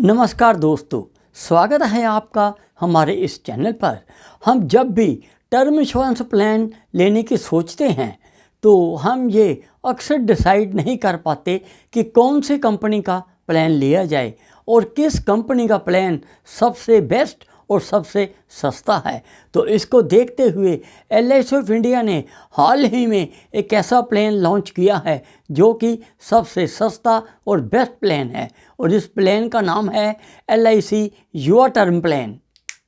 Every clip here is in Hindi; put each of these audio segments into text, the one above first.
नमस्कार दोस्तों, स्वागत है आपका हमारे इस चैनल पर। हम जब भी टर्म इंश्योरेंस प्लान लेने की सोचते हैं तो हम ये अक्सर डिसाइड नहीं कर पाते कि कौन सी कंपनी का प्लान लिया जाए और किस कंपनी का प्लान सबसे बेस्ट और सबसे सस्ता है। तो इसको देखते हुए LIC ऑफ इंडिया ने हाल ही में एक ऐसा प्लान लॉन्च किया है जो कि सबसे सस्ता और बेस्ट प्लान है, और इस प्लान का नाम है LIC युवा टर्म प्लान।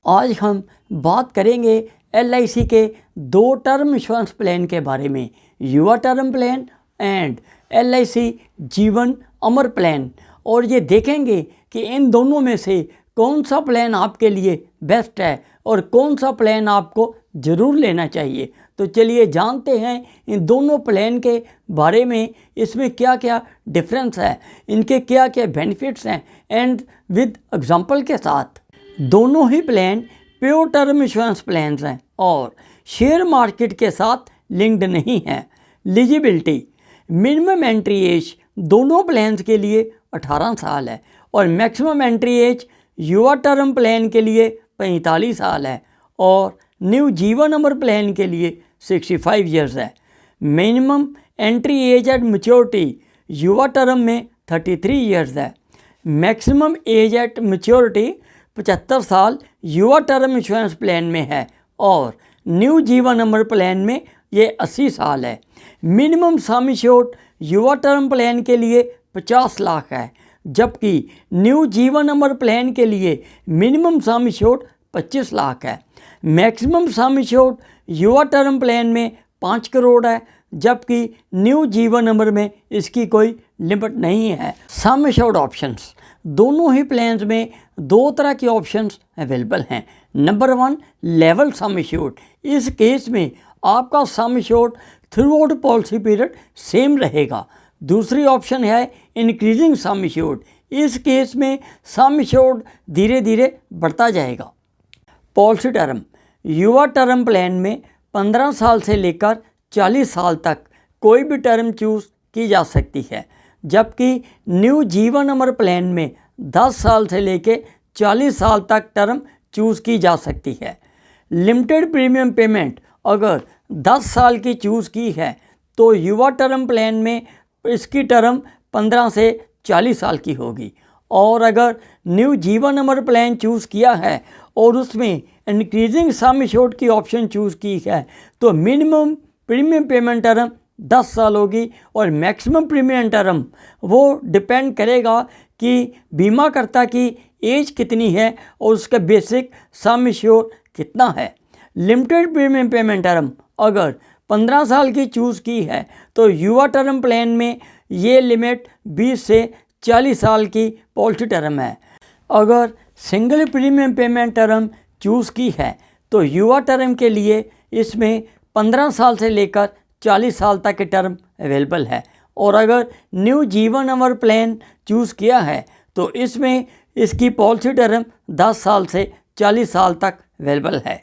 आज हम बात करेंगे LIC के दो टर्म इंश्योरेंस प्लान के बारे में, Yuva term plan and LIC जीवन अमर प्लान, और ये देखेंगे कि इन दोनों में से कौन सा प्लान आपके लिए बेस्ट है और कौन सा प्लान आपको ज़रूर लेना चाहिए। तो चलिए जानते हैं इन दोनों प्लान के बारे में, इसमें क्या क्या डिफरेंस है, इनके क्या क्या बेनिफिट्स हैं, एंड विद एग्जांपल के साथ। दोनों ही plan pure term insurance plan हैं और शेयर मार्केट के साथ लिंक्ड नहीं हैं। एलिजिबिलिटी, मिनिमम एंट्री एज दोनों प्लान्स के लिए 18 साल है और maximum entry age Yuva term plan के लिए 45 साल है और न्यू जीवन अमर प्लान के लिए 65 ईयर्स है। Minimum entry age at maturity Yuva term में 33 ईयर्स है। मैक्सिमम एज एट मैच्योरिटी 75 साल युवा टर्म इंश्योरेंस प्लान में है और न्यू जीवन अमर प्लान में ये 80 साल है। मिनिमम सम एश्योर्ड युवा टर्म प्लान के लिए 50 लाख है, जबकि न्यू जीवन अमर प्लान के लिए मिनिमम सम एश्योर्ड 25 लाख है। मैक्सिमम सम एश्योर्ड युवा टर्म प्लान में 5 करोड़ है, जबकि न्यू जीवन अमर में इसकी कोई लिमिट नहीं है। सम एश्योर्ड ऑप्शंस, दोनों ही प्लान्स में दो तरह के ऑप्शंस अवेलेबल हैं। नंबर 1 लेवल सम एश्योर्ड, इस केस में आपका sum assured through out policy period same रहेगा। दूसरी ऑप्शन है इंक्रीजिंग सम एश्योर्ड, इस केस में सम एश्योर्ड धीरे धीरे बढ़ता जाएगा। पॉलिसी टर्म, युवा टर्म प्लान में 15 साल से लेकर 40 साल तक कोई भी टर्म चूज़ की जा सकती है, जबकि न्यू जीवन अमर प्लान में 10 साल से लेकर 40 साल तक टर्म चूज़ की जा सकती है। लिमिटेड प्रीमियम पेमेंट अगर 10 साल की चूज़ की है तो युवा टर्म प्लान में इसकी टर्म 15 से 40 साल की होगी, और अगर new Jeevan Amar plan choose किया है और उसमें इंक्रीजिंग सम एश्योर्ड की ऑप्शन चूज़ की है तो मिनिमम प्रीमियम पेमेंट टर्म 10 साल होगी और मैक्सिमम प्रीमियम टर्म वो डिपेंड करेगा कि बीमाकर्ता की एज कितनी है और उसका बेसिक सम एश्योर्ड कितना है। लिमिटेड प्रीमियम पेमेंट टर्म अगर 15 साल की चूज़ की है तो युवा टर्म प्लान में ये लिमिट 20 से 40 साल की पॉलिसी टर्म है। अगर single premium payment term choose की है तो युवा टर्म के लिए इसमें 15 साल से लेकर 40 साल तक की टर्म अवेलेबल है, और अगर new Jeevan Amar plan choose किया है तो इसमें इसकी पॉलिसी टर्म 10 साल से 40 साल तक अवेलेबल है।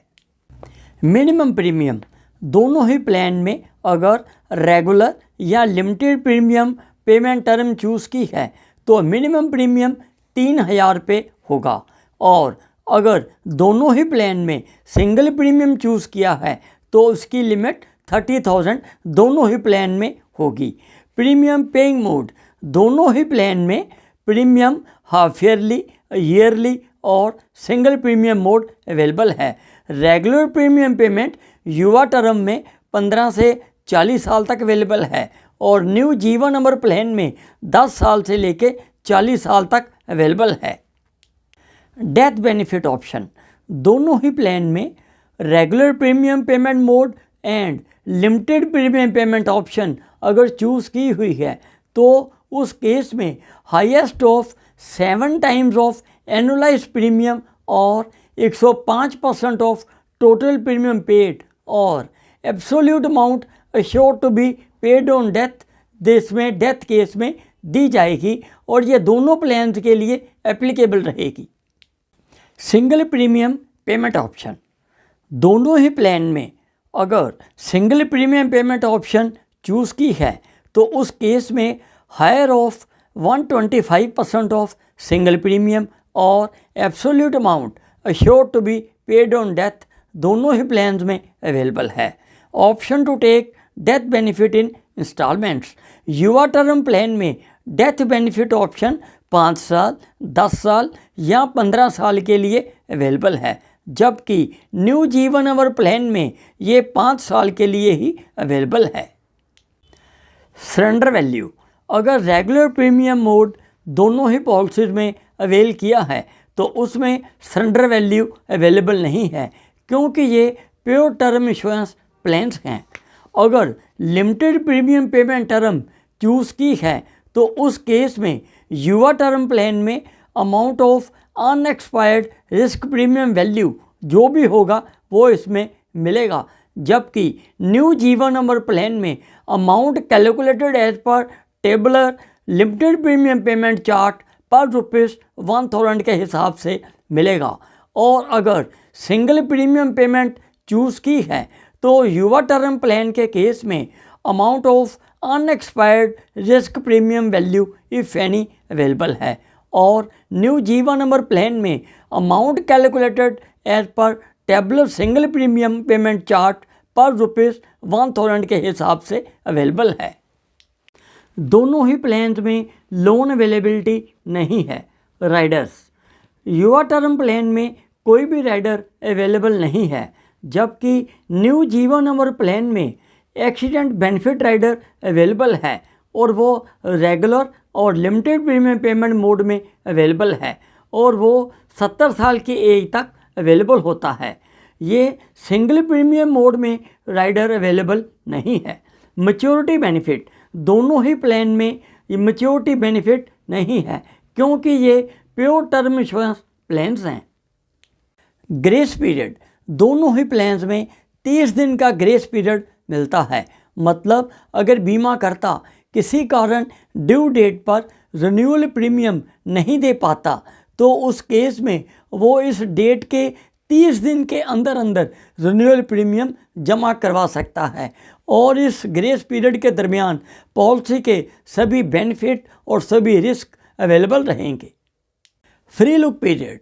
मिनिमम प्रीमियम, दोनों ही प्लान में अगर रेगुलर या limited premium payment term choose की है तो मिनिमम प्रीमियम 3000 रुपये होगा, और अगर दोनों ही प्लान में सिंगल प्रीमियम चूज़ किया है तो उसकी लिमिट 30,000 दोनों ही प्लान में होगी। प्रीमियम पेइंग मोड, दोनों ही प्लान में प्रीमियम हाफ ईयरली, ईयरली और सिंगल प्रीमियम मोड अवेलेबल है। रेगुलर प्रीमियम पेमेंट युवा टर्म में 15 से 40 साल तक अवेलेबल है और न्यू जीवन अमर प्लान में 10 साल से लेकर 40 साल तक अवेलेबल है। डेथ बेनिफिट ऑप्शन, दोनों ही प्लान में regular premium payment mode and limited premium payment option अगर चूज़ की हुई है तो उस केस में highest of 7 times of annualise premium और 105% ऑफ टोटल प्रीमियम पेड और absolute amount assured to be paid on death देश में डेथ केस में दी जाएगी, और ये दोनों प्लान्स के लिए एप्लीकेबल रहेगी। सिंगल प्रीमियम पेमेंट ऑप्शन, दोनों ही प्लान में अगर single premium payment option choose की है तो उस केस में higher of 125% of single premium और absolute amount assured to be paid on death दोनों ही प्लान्स में अवेलेबल है। Option to take death benefit in instalments, Yuva term plan में डेथ बेनिफिट ऑप्शन 5 साल, 10 साल या 15 साल के लिए अवेलेबल है, जबकि न्यू जीवन अमर प्लान में ये 5 साल के लिए ही अवेलेबल है। सरेंडर वैल्यू, अगर रेगुलर प्रीमियम मोड दोनों ही पॉलिसीज़ में अवेल किया है तो उसमें सरेंडर वैल्यू अवेलेबल नहीं है, क्योंकि ये प्योर टर्म इंश्योरेंस प्लान्स हैं। अगर limited premium payment term choose की है तो उस केस में युवा टर्म प्लान में amount of unexpired risk premium value जो भी होगा वो इसमें मिलेगा, जबकि न्यू जीवन अमर प्लान में amount calculated as per tabular limited premium payment chart पर ₹1000 के हिसाब से मिलेगा। और अगर सिंगल प्रीमियम पेमेंट चूज़ की है तो युवा टर्म प्लान के केस में amount of unexpired risk premium value if any available है, और न्यू जीवन अमर प्लान में amount calculated as per tabular single premium payment chart पर ₹1000 के हिसाब से अवेलेबल है। दोनों ही प्लान्स में लोन अवेलेबिलिटी नहीं है। राइडर्स, युवा टर्म प्लान में कोई भी राइडर अवेलेबल नहीं है, जबकि न्यू जीवन अमर प्लान में एक्सीडेंट बेनिफिट राइडर अवेलेबल है और वो रेगुलर और लिमिटेड प्रीमियम पेमेंट मोड में अवेलेबल है और वो 70 साल की एज तक अवेलेबल होता है। ये सिंगल प्रीमियम मोड में राइडर अवेलेबल नहीं है। मैच्योरिटी बेनिफिट, दोनों ही प्लान में ये मैच्योरिटी बेनिफिट नहीं है, क्योंकि ये प्योर टर्म इंश्योरेंस प्लान्स हैं। ग्रेस पीरियड, दोनों ही प्लान्स में 30 दिन का ग्रेस पीरियड मिलता है। मतलब अगर बीमा करता किसी कारण ड्यू डेट पर रिन्यूअल प्रीमियम नहीं दे पाता तो उस केस में वो इस डेट के 30 दिन के अंदर अंदर रिन्यूअल प्रीमियम जमा करवा सकता है, और इस ग्रेस पीरियड के दरमियान पॉलिसी के सभी बेनिफिट और सभी रिस्क अवेलेबल रहेंगे। फ्री लुक पीरियड,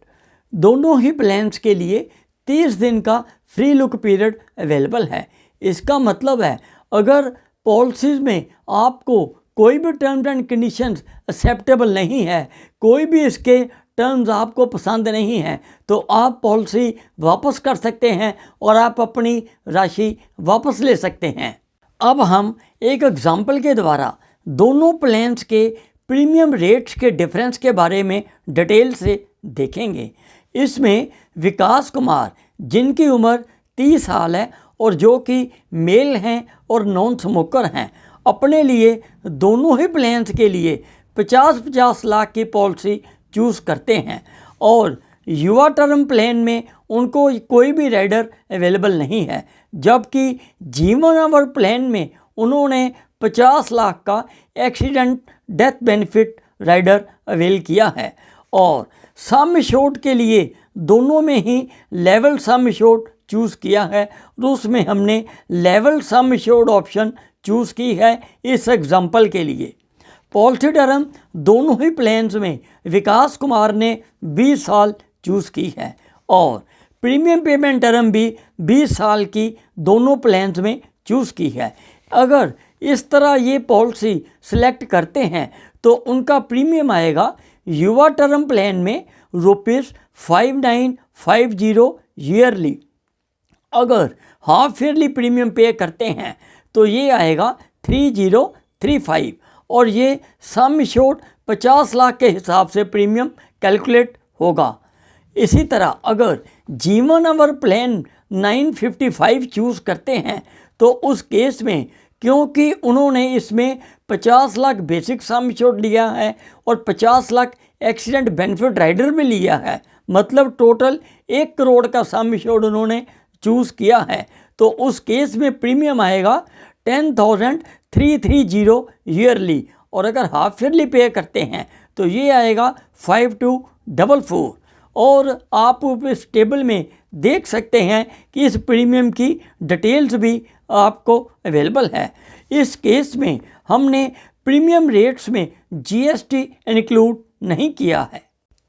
दोनों ही प्लान्स के लिए 30 दिन का फ्री लुक पीरियड अवेलेबल है। इसका मतलब है अगर पॉलिसीज़ में आपको कोई भी टर्म्स एंड कंडीशंस एक्सेप्टेबल नहीं है, कोई भी इसके टर्म्स आपको पसंद नहीं है, तो आप पॉलिसी वापस कर सकते हैं और आप अपनी राशि वापस ले सकते हैं। अब हम एक एग्जाम्पल के द्वारा दोनों प्लान्स के प्रीमियम रेट्स के डिफरेंस के बारे में डिटेल से देखेंगे। इसमें विकास कुमार, जिनकी उम्र 30 साल है और जो कि मेल हैं और नॉन स्मोकर हैं, अपने लिए दोनों ही प्लान्स के लिए 50-50 लाख की पॉलिसी चूज़ करते हैं, और युवा टर्म प्लान में उनको कोई भी राइडर अवेलेबल नहीं है, जबकि जीवन अमर प्लान में उन्होंने 50 लाख का accident death benefit rider avail किया है। और सम एश्योर्ड के लिए दोनों में ही लेवल सम एश्योर्ड चूज़ किया है, तो उसमें हमने level sum assured option choose की है इस एग्जाम्पल के लिए। पॉलिसी टर्म दोनों ही प्लान्स में विकास कुमार ने 20 साल चूज़ की है, और प्रीमियम पेमेंट टर्म भी 20 साल की दोनों प्लान्स में चूज़ की है। अगर इस तरह ये पॉलिसी सिलेक्ट करते हैं तो उनका प्रीमियम आएगा युवा टर्म प्लान में ₹5950 ईयरली। अगर हाफ ईयरली प्रीमियम पे करते हैं तो ये आएगा 3035, और ये सम एश्योर्ड 50 लाख के हिसाब से प्रीमियम कैलकुलेट होगा। इसी तरह अगर जीवन अमर प्लान 955 चूज़ करते हैं तो उस केस में, क्योंकि उन्होंने इसमें 50 लाख बेसिक सम एश्योर्ड लिया है और 50 लाख एक्सीडेंट बेनिफिट राइडर भी लिया है, मतलब टोटल 1 करोड़ का सम एश्योर्ड उन्होंने चूज़ किया है, तो उस केस में प्रीमियम आएगा 10,330 ईयरली, और अगर हाफ ईयरली पे करते हैं तो ये आएगा 5244। और आप इस टेबल में देख सकते हैं कि इस प्रीमियम की डिटेल्स भी आपको अवेलेबल है। इस केस में हमने प्रीमियम रेट्स में जीएसटी इंक्लूड नहीं किया है।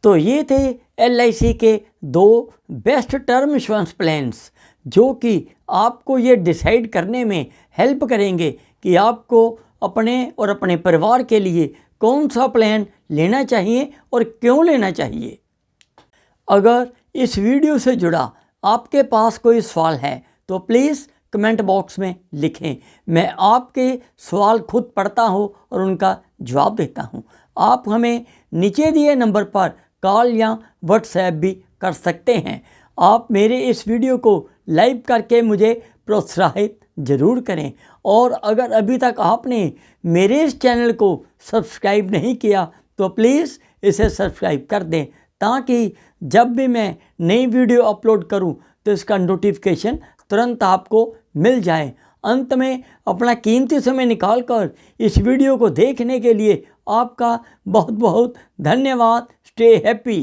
तो ये थे LIC के 2 बेस्ट टर्म इंश्योरेंस प्लान्स जो कि आपको ये डिसाइड करने में हेल्प करेंगे कि आपको अपने और अपने परिवार के लिए कौन सा प्लान लेना चाहिए और क्यों लेना चाहिए। अगर इस वीडियो से जुड़ा आपके पास कोई सवाल है तो प्लीज़ कमेंट बॉक्स में लिखें। मैं आपके सवाल खुद पढ़ता हूँ और उनका जवाब देता हूँ। आप हमें नीचे दिए नंबर पर कॉल या व्हाट्सएप भी कर सकते हैं। आप मेरे इस वीडियो को लाइक करके मुझे प्रोत्साहित ज़रूर करें और अगर अभी तक आपने मेरे इस चैनल को सब्सक्राइब नहीं किया तो प्लीज़ इसे सब्सक्राइब कर दें ताकि जब भी मैं नई वीडियो अपलोड करूं तो इसका नोटिफिकेशन तुरंत आपको मिल जाए। अंत में अपना कीमती समय निकालकर इस वीडियो को देखने के लिए आपका बहुत बहुत धन्यवाद। Stay happy.